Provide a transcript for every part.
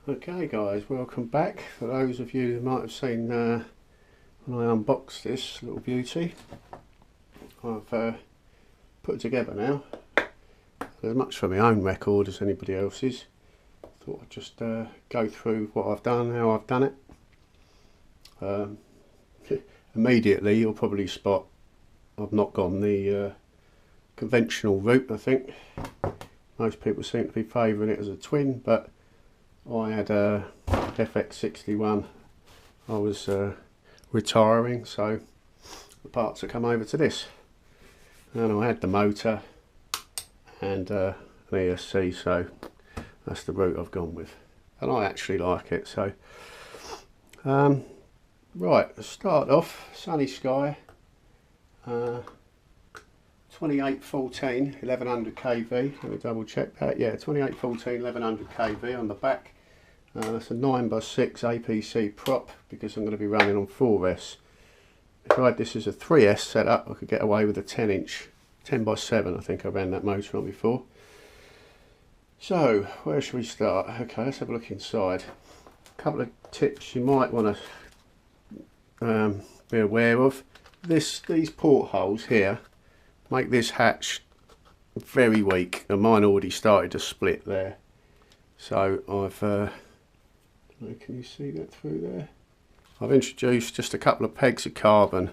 Okay guys, welcome back. For those of you who might have seen when I unboxed this little beauty, I've put it together now. As much for my own record as anybody else's. Thought I'd just go through what I've done, how I've done it. Immediately you'll probably spot I've not gone the conventional route. I think most people seem to be favouring it as a twin, but I had a FX61. I was retiring, so the parts have come over to this, and I had the motor and an ESC, so that's the route I've gone with, and I actually like it. So right, let's start off. Sunnysky 2814 1100 kV. Let me double check that. Yeah, 2814 1100 kV on the back. That's a 9x6 APC prop because I'm going to be running on 4S. If I had this as a 3S setup, I could get away with a 10-inch, 10x7. I think I ran that motor on before. So where should we start? Okay, let's have a look inside. A couple of tips you might want to be aware of. These portholes here make this hatch very weak, and mine already started to split there. So I've can you see that through there? I've introduced just a couple of pegs of carbon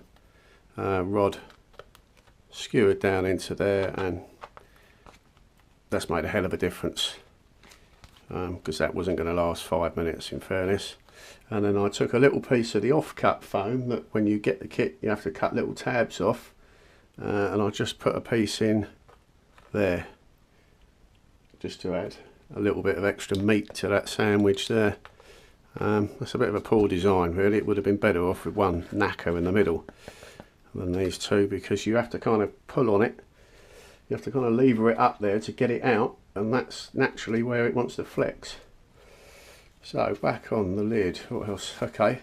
rod skewered down into there, and that's made a hell of a difference because that wasn't going to last 5 minutes, in fairness. And then I took a little piece of the off-cut foam that when you get the kit you have to cut little tabs off, and I just put a piece in there just to add a little bit of extra meat to that sandwich there. That's a bit of a poor design really. It would have been better off with one knacker in the middle than these two, because you have to kind of pull on it, you have to kind of lever it up there to get it out, and that's naturally where it wants to flex. So back on the lid, what else? Okay,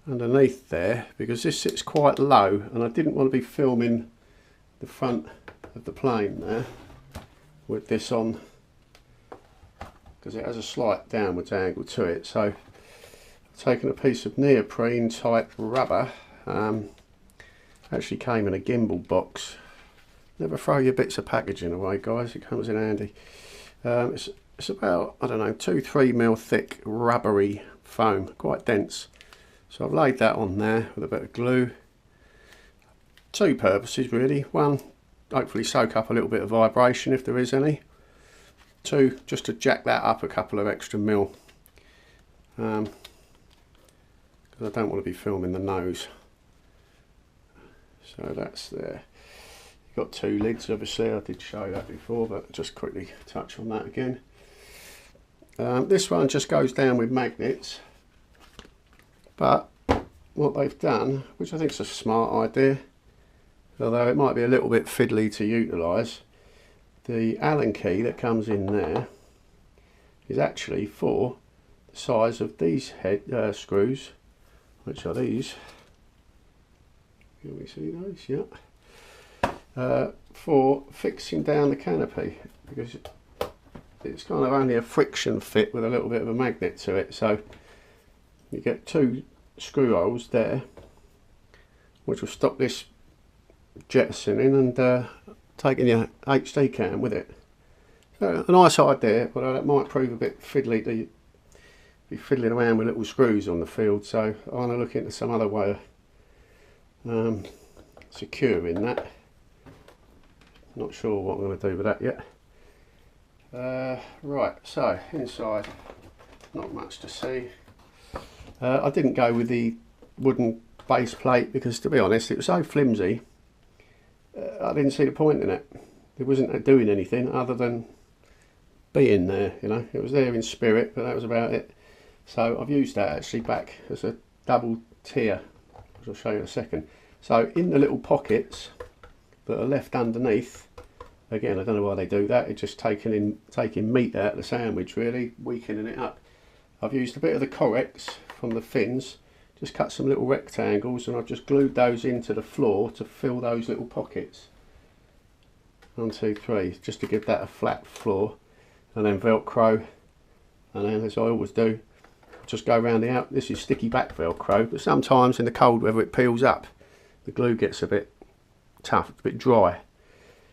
underneath there, because this sits quite low and I didn't want to be filming the front of the plane there with this on, because it has a slight downwards angle to it. So I've taken a piece of neoprene type rubber, actually came in a gimbal box. Never throw your bits of packaging away guys, it comes in handy. It's about, I don't know, 2-3 mil thick rubbery foam, quite dense. So I've laid that on there with a bit of glue. Two purposes really. One, hopefully soak up a little bit of vibration if there is any. Two, just to jack that up a couple of extra mil, because I don't want to be filming the nose. So that's there. You've got two lids obviously, I did show that before, but just quickly touch on that again. This one just goes down with magnets, but what they've done, which I think is a smart idea, although it might be a little bit fiddly to utilise, the Allen key that comes in there is actually for the size of these head screws, which are these. Can we see those? Yeah. For fixing down the canopy, because it's kind of only a friction fit with a little bit of a magnet to it. So you get two screw holes there, which will stop this jettisoning and taking your HD cam with it. So a nice idea, although that might prove a bit fiddly to be fiddling around with little screws on the field. So I want to look into some other way of securing that. Not sure what I'm going to do with that yet. Right, so inside, not much to see. I didn't go with the wooden base plate because, to be honest, it was so flimsy. I didn't see the point in it. It wasn't doing anything other than being there, you know. It was there in spirit, but that was about it. So I've used that actually back as a double tier, which I'll show you in a second. So in the little pockets that are left underneath, again, I don't know why they do that. It's just taking meat out of the sandwich, really, weakening it up. I've used a bit of the Correx from the fins, just cut some little rectangles, and I've just glued those into the floor to fill those little pockets. 1, 2, 3, just to give that a flat floor. and then Velcro, and then, as I always do, just go around the out. This is sticky back Velcro, but sometimes in the cold weather it peels up. The glue gets a bit tough, a bit dry.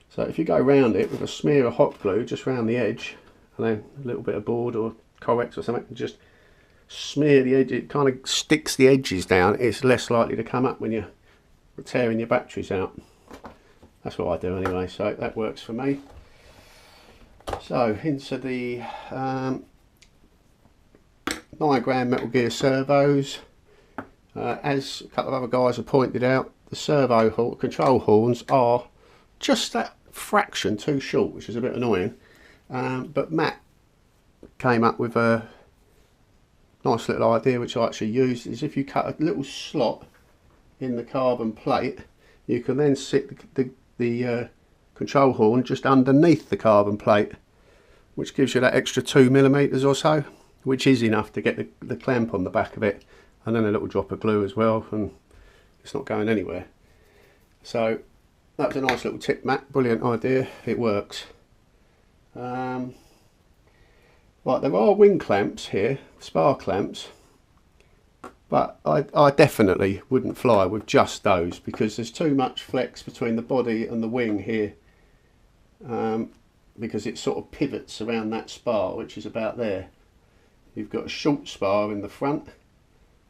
So if you go around it with a smear of hot glue just around the edge, and then a little bit of board or Corex or something, and just smear the edge, it kind of sticks the edges down. It's less likely to come up when you're tearing your batteries out. That's what I do anyway, so that works for me. So into the 9-gram Metal Gear servos. As a couple of other guys have pointed out, the servo control horns are just that fraction too short, which is a bit annoying. But Matt came up with a nice little idea, which I actually used, is if you cut a little slot in the carbon plate, you can then sit the control horn just underneath the carbon plate, which gives you that extra 2mm or so, which is enough to get the clamp on the back of it, and then a little drop of glue as well, and it's not going anywhere. So that was a nice little tip, Matt. Brilliant idea. It works. Right, there are wing clamps here, spar clamps, but I definitely wouldn't fly with just those, because there's too much flex between the body and the wing here, because it sort of pivots around that spar, which is about there. You've got a short spar in the front,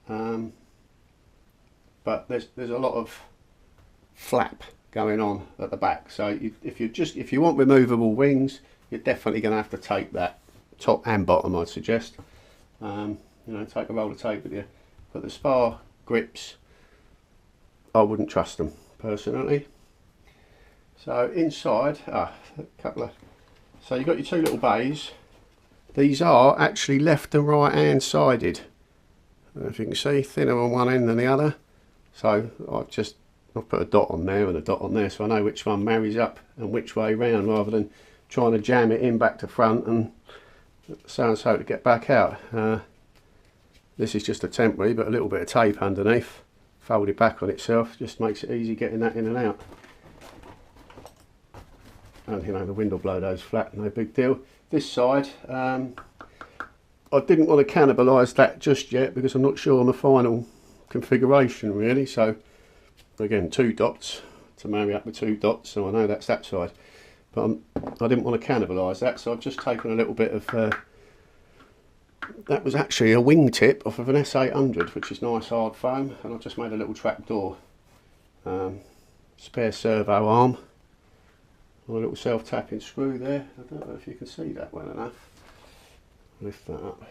but there's a lot of flap going on at the back. So if you want removable wings, you're definitely going to have to take that top and bottom, I'd suggest. You know, take a roll of tape with you. But the spar grips, I wouldn't trust them personally. So inside, so you've got your two little bays. These are actually left and right hand sided. I don't know if you can see, thinner on one end than the other. So I've put a dot on there and a dot on there, so I know which one marries up and which way round, rather than trying to jam it in back to front and so and so to get back out. This is just a temporary, but a little bit of tape underneath, folded back on itself, just makes it easy getting that in and out. And you know, the wind will blow those flat, no big deal. This side, I didn't want to cannibalise that just yet, because I'm not sure on the final configuration really. So again, 2 dots to marry up with 2 dots, so I know that's that side. But I didn't want to cannibalise that, so I've just taken a little bit of, that was actually a wingtip off of an S1100, which is nice hard foam, and I've just made a little trap door, spare servo arm, and a little self-tapping screw there. I don't know if you can see that well enough. Lift that up.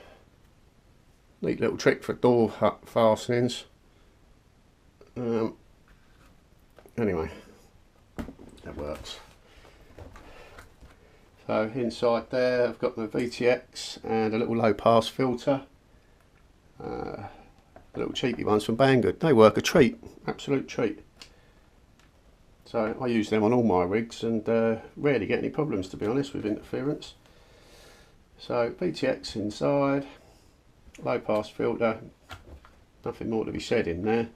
Neat little trick for door fastenings. Anyway, that works. So inside there I've got the VTX and a little low pass filter, little cheapy ones from Banggood. They work a treat, absolute treat. So I use them on all my rigs and rarely get any problems, to be honest, with interference. So VTX inside, low pass filter, nothing more to be said in there.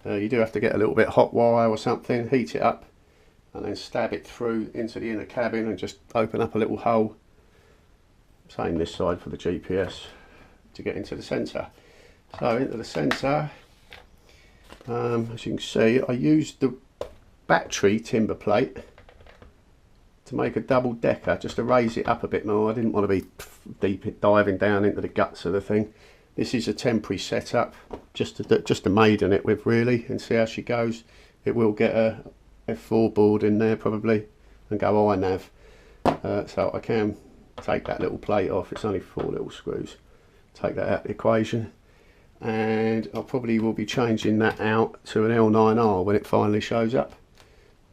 You do have to get a little bit of hot wire or something, heat it up, and then stab it through into the inner cabin and just open up a little hole. Same this side for the GPS to get into the centre. So into the centre, as you can see, I used the battery timber plate to make a double decker, just to raise it up a bit more. I didn't want to be diving down into the guts of the thing. This is a temporary setup, just to maiden it with really, and see how she goes. It will get a F4 board in there probably and go iNav, so I can take that little plate off. It's only 4 little screws. Take that out of the equation, and I probably will be changing that out to an L9R when it finally shows up.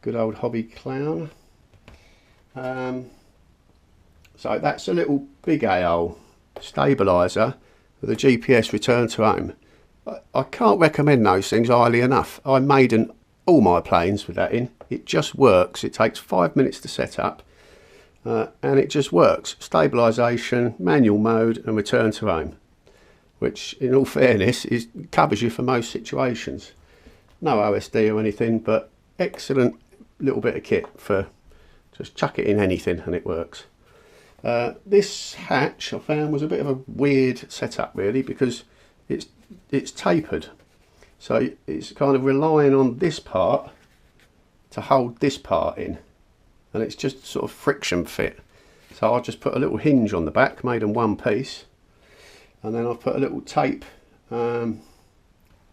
Good old hobby clown. So that's a little Bigaole stabiliser with a GPS return to home. I can't recommend those things highly enough. I maiden all my planes with that in. It just works. It takes 5 minutes to set up, and it just works. Stabilisation, manual mode, and return to home, which in all fairness covers you for most situations. No OSD or anything, but excellent little bit of kit for just chuck it in anything and it works. This hatch I found was a bit of a weird setup really, because it's tapered, so it's kind of relying on this part to hold this part in, and it's just sort of friction fit. So I just put a little hinge on the back, made them one piece, and then I've put a little tape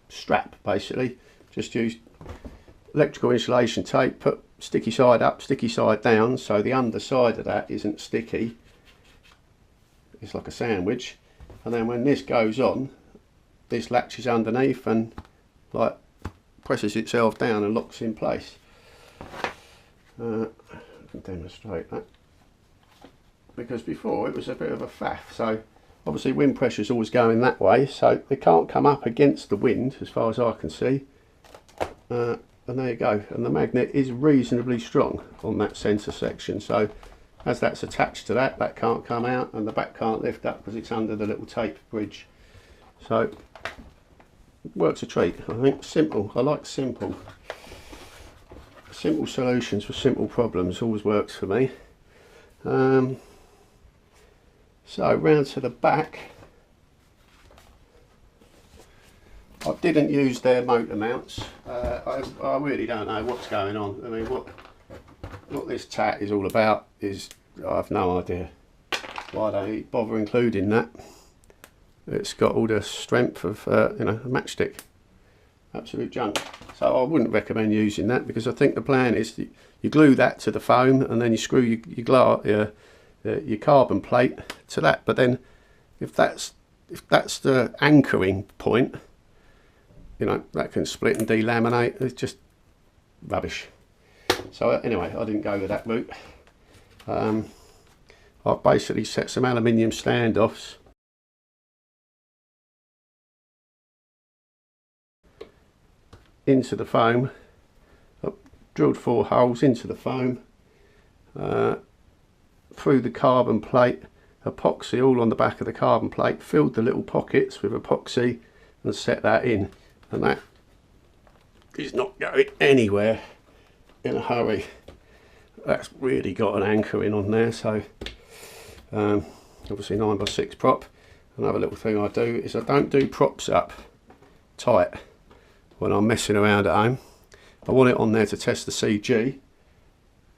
strap, basically just used electrical insulation tape, put sticky side up, sticky side down, so the underside of that isn't sticky, it's like a sandwich, and then when this goes on, this latches underneath and like presses itself down and locks in place. I can demonstrate that, because before it was a bit of a faff. So obviously wind pressure is always going that way, so they can't come up against the wind as far as I can see. And there you go, and the magnet is reasonably strong on that centre section, so as that's attached to that, that can't come out, and the back can't lift up because it's under the little tape bridge. So it works a treat, I think. Simple, I like simple. Simple solutions for simple problems always works for me. So round to the back, I didn't use their motor mounts. I really don't know what's going on. I mean, what this tat is all about is, I have no idea why they bother including that. It's got all the strength of you know, a matchstick. Absolute junk. So I wouldn't recommend using that, because I think the plan is that you glue that to the foam and then you screw your carbon plate to that. But then if that's the anchoring point, you know, that can split and delaminate. It's just rubbish. So anyway, I didn't go with that route. I've basically set some aluminium standoffs into the foam. I've drilled 4 holes into the foam, through the carbon plate, epoxy all on the back of the carbon plate, filled the little pockets with epoxy and set that in, and that is not going anywhere in a hurry. That's really got an anchor in on there. So obviously 9x6 prop. Another little thing I do is I don't do props up tight when I'm messing around at home. I want it on there to test the CG.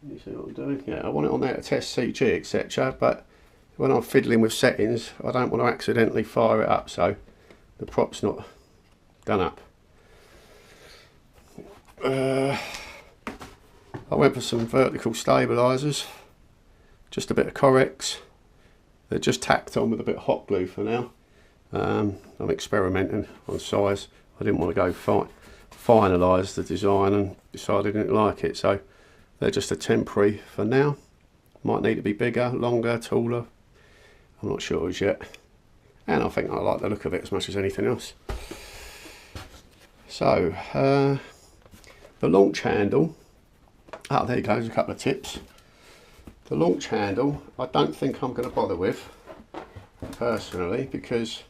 You see what I'm doing? Yeah, I want it on there to test CG, etc. But when I'm fiddling with settings, I don't want to accidentally fire it up, so the prop's not done up. I went for some vertical stabilisers, just a bit of Correx. They're just tacked on with a bit of hot glue for now. I'm experimenting on size. I didn't want to go finalise the design and decided I didn't like it, so they're just a temporary for now. Might need to be bigger, longer, taller. I'm not sure as yet. And I think I like the look of it as much as anything else. So, the launch handle. Oh, there you go, there's a couple of tips. The launch handle, I don't think I'm going to bother with, personally, because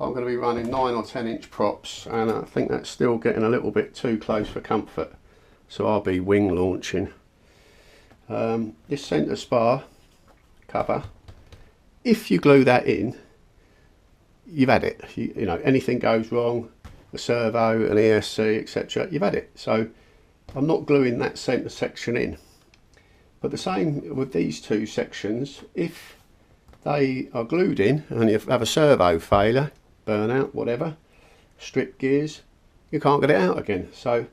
I'm going to be running 9 or 10 inch props, and I think that's still getting a little bit too close for comfort. So I'll be wing launching. This centre spar cover, if you glue that in, you've had it. You know, anything goes wrong, a servo, an ESC, etc., you've had it. So I'm not gluing that centre section in. But the same with these two sections. If they are glued in and you have a servo failure, burnout, whatever, strip gears, you can't get it out again. So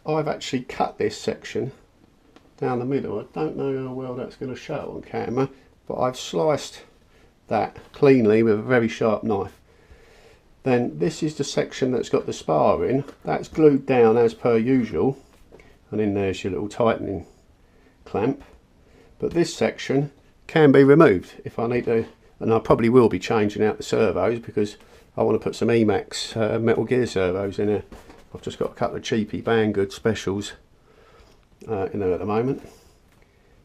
I've actually cut this section down the middle. I don't know how well that's going to show on camera, but I've sliced that cleanly with a very sharp knife. Then this is the section that's got the spar in. That's glued down as per usual, and in there's your little tightening clamp. But this section can be removed if I need to, and I probably will be changing out the servos because I want to put some Emax Metal Gear servos in there. I've just got a couple of cheapy Banggood specials in there at the moment.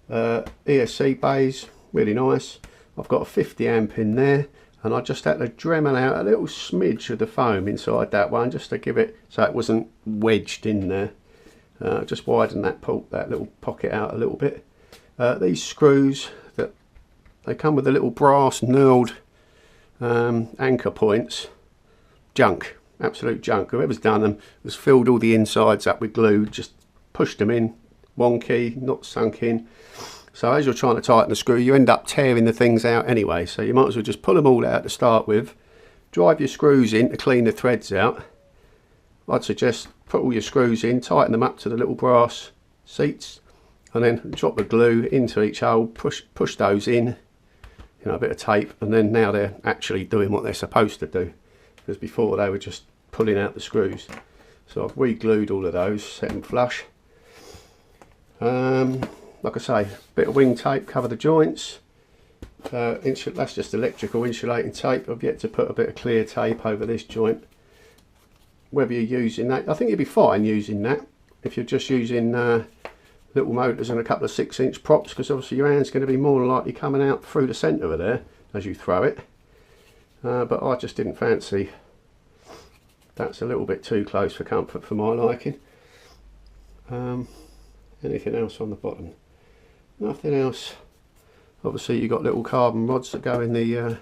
ESC bays, really nice. I've got a 50 amp in there, and I just had to Dremel out a little smidge of the foam inside that one just to give it so it wasn't wedged in there. Just widen that little pocket out a little bit. These screws that They come with the little brass knurled anchor points. Junk, absolute junk. Whoever's done them has filled all the insides up with glue, just pushed them in, wonky, not sunk in. So as you're trying to tighten the screw, you end up tearing the things out anyway. So you might as well just pull them all out to start with, drive your screws in to clean the threads out. I'd suggest put all your screws in, tighten them up to the little brass seats, and then drop the glue into each hole, push those in, you know, a bit of tape, and then now they're actually doing what they're supposed to do, because before they were just pulling out the screws. So I've re-glued all of those, set them flush. Like I say, a bit of wing tape, cover the joints. That's just electrical insulating tape. I've yet to put a bit of clear tape over this joint. Whether you're using that, I think you'd be fine using that if you're just using little motors and a couple of 6-inch props, because obviously your hand's going to be more than likely coming out through the centre of there as you throw it. But I just didn't fancy. That's a little bit too close for comfort for my liking. Anything else on the bottom? Nothing else. Obviously you've got little carbon rods that go in the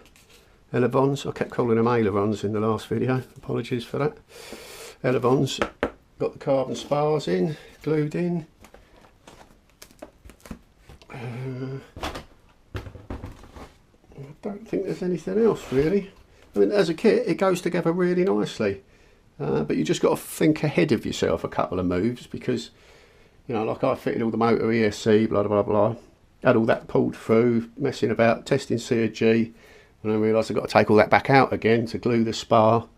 elevons. I kept calling them ailerons in the last video, apologies for that. Elevons, got the carbon spars in, glued in. I don't think there's anything else really. I mean, as a kit it goes together really nicely, but you just got to think ahead of yourself a couple of moves, because you know, like I fitted all the motor ESC, blah blah blah, had all that pulled through, messing about, testing C&G, and I realised I've got to take all that back out again to glue the spar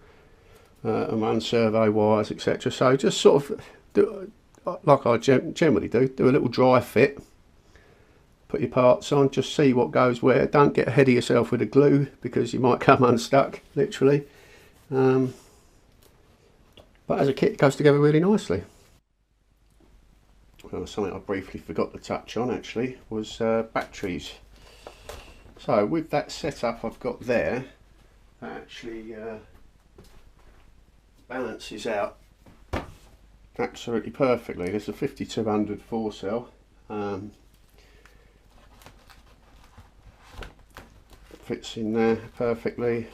and run servo wires, etc. So just sort of do, like I generally do a little dry fit, put your parts on, just see what goes where. Don't get ahead of yourself with the glue, because you might come unstuck, literally. But as a kit it goes together really nicely. Well, something I briefly forgot to touch on actually was batteries. So with that setup I've got there, that actually balances out absolutely perfectly. There's a 5200 4-cell. Fits in there perfectly.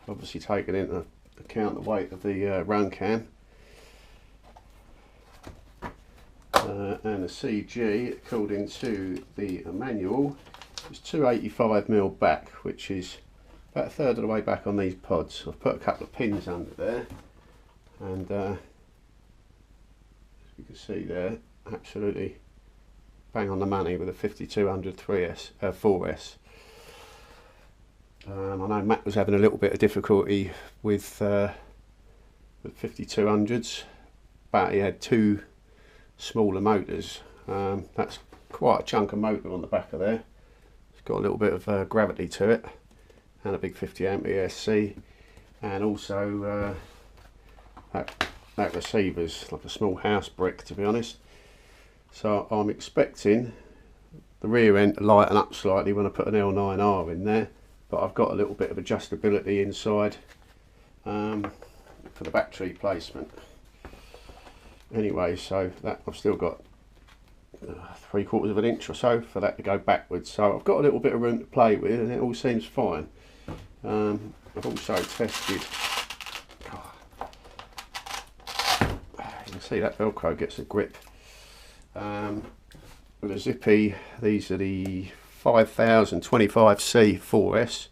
Obviously taking into account the weight of the run cam. And the CG, according to the manual, is 285mm back, which is about a third of the way back on these pods. I've put a couple of pins under there, and as you can see there, absolutely bang on the money with a 5200 4S. I know Matt was having a little bit of difficulty with 5200s, but he had two smaller motors. That's quite a chunk of motor on the back of there. It's got a little bit of gravity to it, and a big 50 amp ESC, and also that receiver's like a small house brick, to be honest. So I'm expecting the rear end to lighten up slightly when I put an L9R in there, but I've got a little bit of adjustability inside for the battery placement. Anyway, so that I've still got 3/4 of an inch or so for that to go backwards, so I've got a little bit of room to play with, and it all seems fine. I've also tested, you can see that Velcro gets a grip, with a Zippy. These are the 5025C 4S,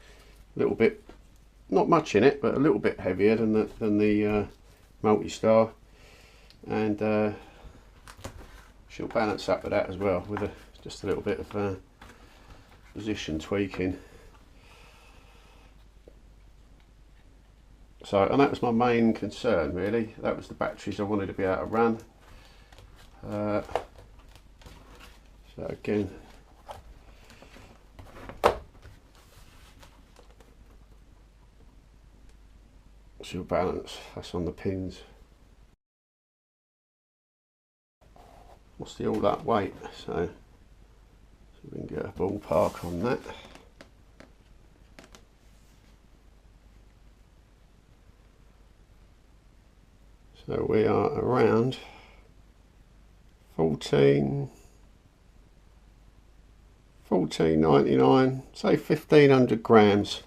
a little bit, not much in it, but a little bit heavier than the Multi-Star. And she'll balance up with that as well, with just a little bit of position tweaking. So, and that was my main concern really. That was the batteries I wanted to be able to run. So again, she'll balance. That's on the pins. What's the all that weight? So we can get a ballpark on that. So we are around 14 14.99, say 1500 grams,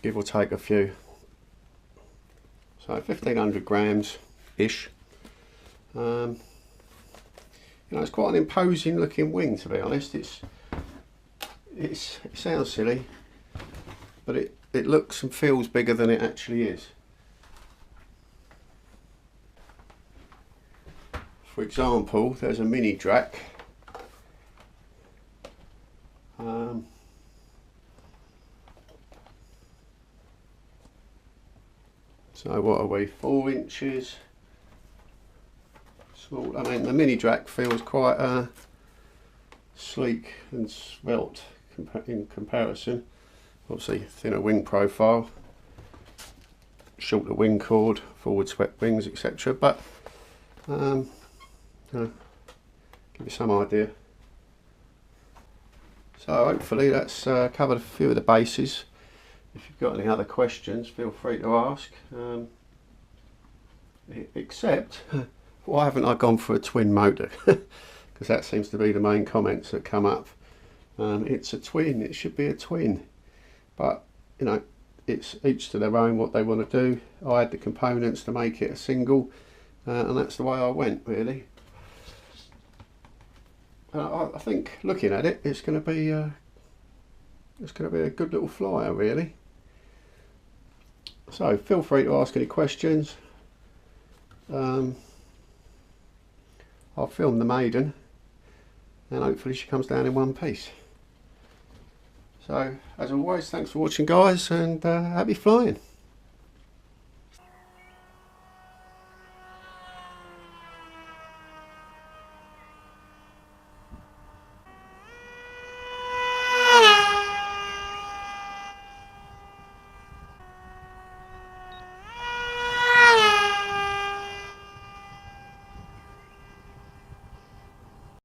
give or take a few. So 1500 grams ish. You know, it's quite an imposing looking wing, to be honest. It sounds silly, but it looks and feels bigger than it actually is. For example, there's a mini drac. So what are we, 4 inches? Small. I mean, the mini drac feels quite sleek and svelte in comparison. Obviously thinner wing profile, shorter wing chord, forward swept wings, etc. But give you some idea. So hopefully that's covered a few of the bases. If you've got any other questions, feel free to ask. Except, why haven't I gone for a twin motor? Because that seems to be the main comments that come up. It's a twin, it should be a twin. But, you know, it's each to their own what they want to do. I had the components to make it a single, and that's the way I went, really. I think, looking at it, it's going to be a good little flyer, really. So feel free to ask any questions. I'll film the maiden, and hopefully she comes down in one piece. So as always, thanks for watching, guys, and happy flying.